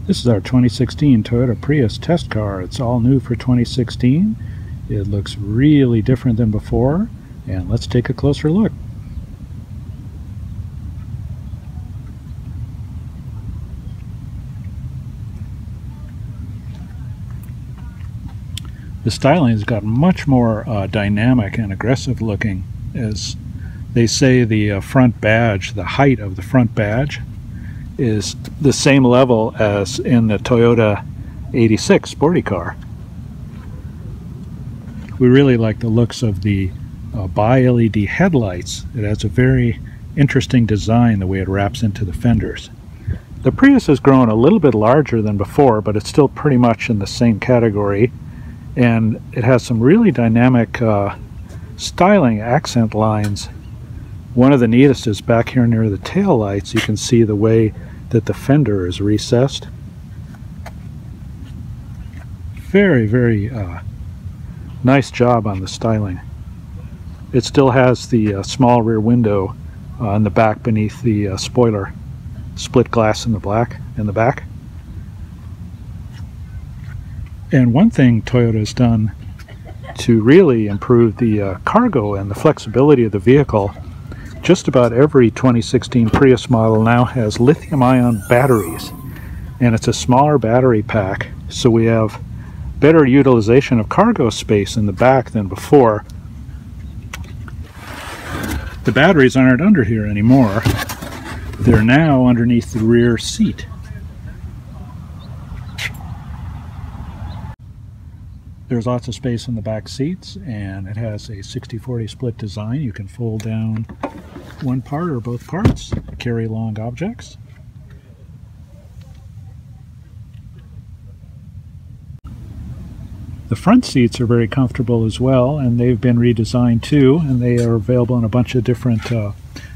This is our 2016 Toyota Prius test car. It's all new for 2016. It looks really different than before, and let's take a closer look. The styling has got much more dynamic and aggressive looking. As they say, the front badge, the height of the front badge, is the same level as in the Toyota 86 sporty car. We really like the looks of the bi-LED headlights. It has a very interesting design, the way it wraps into the fenders. The Prius has grown a little bit larger than before, but it's still pretty much in the same category, and it has some really dynamic styling accent lines. One of the neatest is back here near the tail lights. You can see the way that the fender is recessed. Very, very nice job on the styling. It still has the small rear window in the back beneath the spoiler, split glass in the back. And one thing Toyota has done to really improve the cargo and the flexibility of the vehicle, just about every 2016 Prius model now has lithium-ion batteries, and it's a smaller battery pack, so we have better utilization of cargo space in the back than before. The batteries aren't under here anymore. They're now underneath the rear seat. There's lots of space in the back seats, and it has a 60-40 split design. You can fold down one part or both parts, carry long objects. The front seats are very comfortable as well, and they've been redesigned too, and they are available in a bunch of different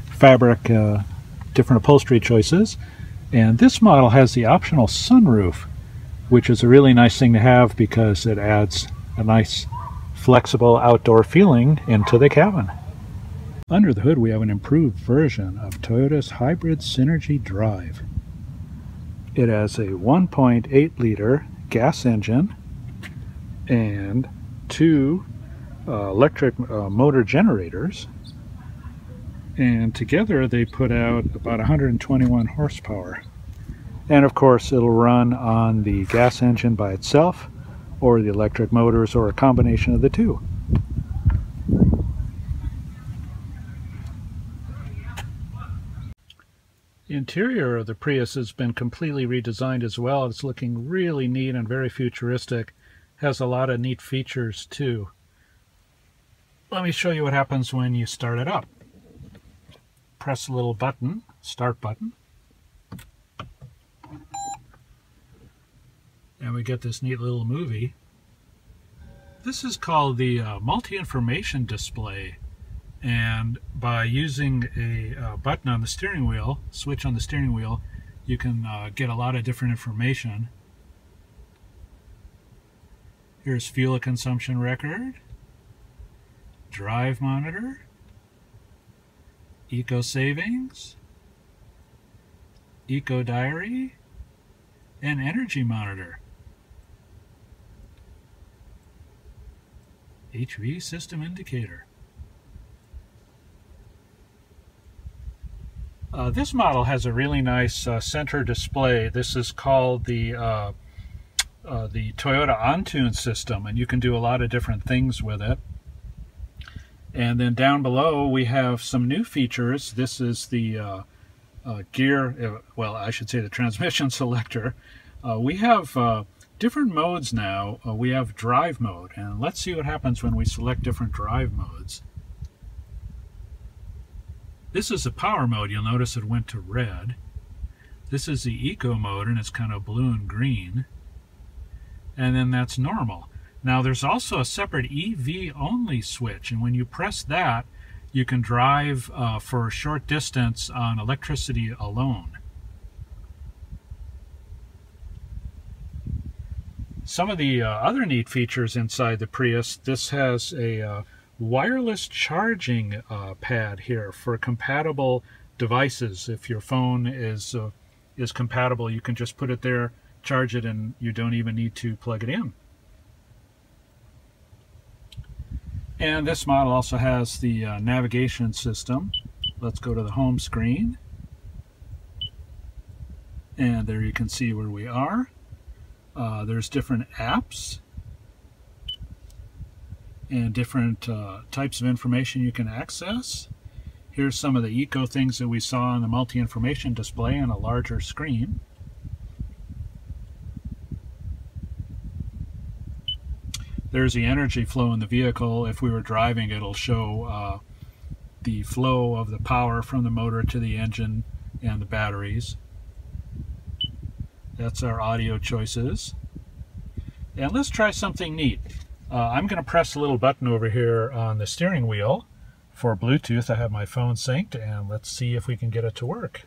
fabric, different upholstery choices. And this model has the optional sunroof, which is a really nice thing to have because it adds a nice flexible outdoor feeling into the cabin. Under the hood we have an improved version of Toyota's hybrid Synergy Drive. It has a 1.8 liter gas engine and two electric motor generators, and together they put out about 121 horsepower. And of course it'll run on the gas engine by itself, or the electric motors, or a combination of the two. The interior of the Prius has been completely redesigned as well. It's looking really neat and very futuristic. Has a lot of neat features too. Let me show you what happens when you start it up. Press the little button, start button. And we get this neat little movie. This is called the multi-information display, and by using a button on the steering wheel, switch on the steering wheel, you can get a lot of different information. Here's fuel consumption record, drive monitor, eco savings, eco diary, and energy monitor. HV system indicator. This model has a really nice center display. This is called the Toyota OnTune system, and you can do a lot of different things with it. And then down below we have some new features. This is the gear, well, I should say the transmission selector. We have different modes now. We have drive mode, and let's see what happens when we select different drive modes. This is the power mode. You'll notice it went to red. This is the eco mode, and it's kind of blue and green. And then that's normal. Now there's also a separate EV only switch, and when you press that, you can drive for a short distance on electricity alone. Some of the other neat features inside the Prius, this has a wireless charging pad here for compatible devices. If your phone is compatible, you can just put it there charge it and you don't even need to plug it in. And this model also has the navigation system. Let's go to the home screen. And there you can see where we are. There's different apps and different types of information you can access. Here's some of the eco things that we saw on the multi-information display on a larger screen. There's the energy flow in the vehicle. If we were driving, it'll show the flow of the power from the motor to the engine and the batteries. That's our audio choices. And let's try something neat. I'm going to press a little button over here on the steering wheel for Bluetooth. I have my phone synced, and let's see if we can get it to work.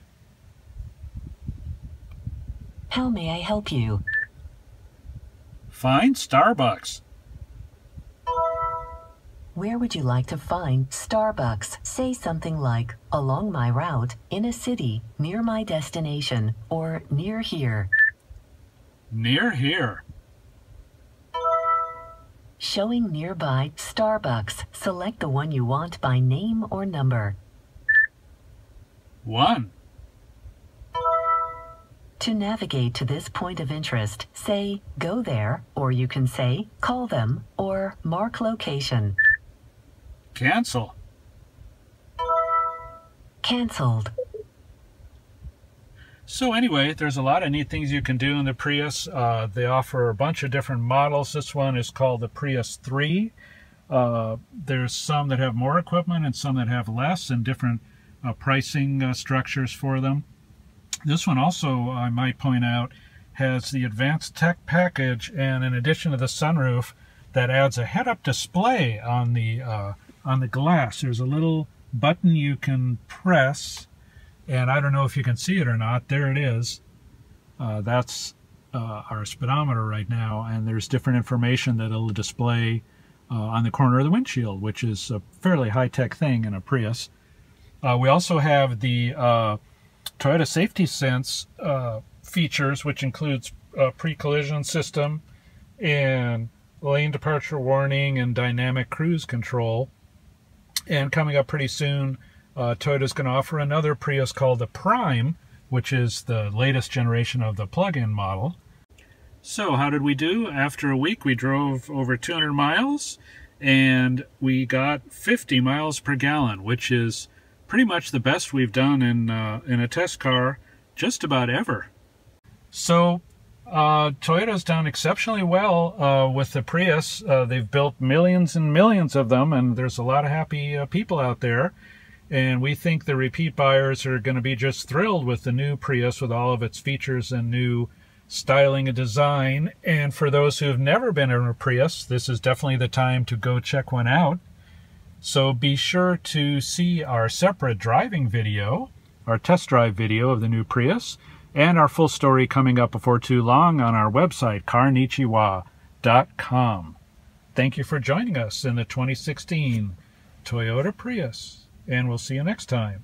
How may I help you? Find Starbucks. Where would you like to find Starbucks? Say something like, along my route, in a city, near my destination, or near here. Near here. Showing nearby Starbucks. Select the one you want by name or number. 1. To navigate to this point of interest, say, go there, or you can say, call them, or mark location. Cancel. Canceled. So anyway, there's a lot of neat things you can do in the Prius. They offer a bunch of different models. This one is called the Prius 3. There's some that have more equipment and some that have less, and different pricing structures for them. This one also, I might point out, has the advanced tech package, and in addition to the sunroof, that adds a head-up display on the glass. There's a little button you can press, and I don't know if you can see it or not. There it is. That's our speedometer right now, and there's different information that it'll display on the corner of the windshield, which is a fairly high-tech thing in a Prius. We also have the Toyota Safety Sense features, which includes pre-collision system and lane departure warning and dynamic cruise control. And coming up pretty soon, Toyota's going to offer another Prius called the Prime, which is the latest generation of the plug-in model. So how did we do? After a week, we drove over 200 miles, and we got 50 miles per gallon, which is pretty much the best we've done in a test car just about ever. So Toyota's done exceptionally well with the Prius. They've built millions and millions of them, and there's a lot of happy people out there. And we think the repeat buyers are going to be just thrilled with the new Prius, with all of its features and new styling and design. And for those who have never been in a Prius, this is definitely the time to go check one out. So be sure to see our separate driving video, our test drive video of the new Prius, and our full story coming up before too long on our website, CarNichiWa.com. Thank you for joining us in the 2016 Toyota Prius, and we'll see you next time.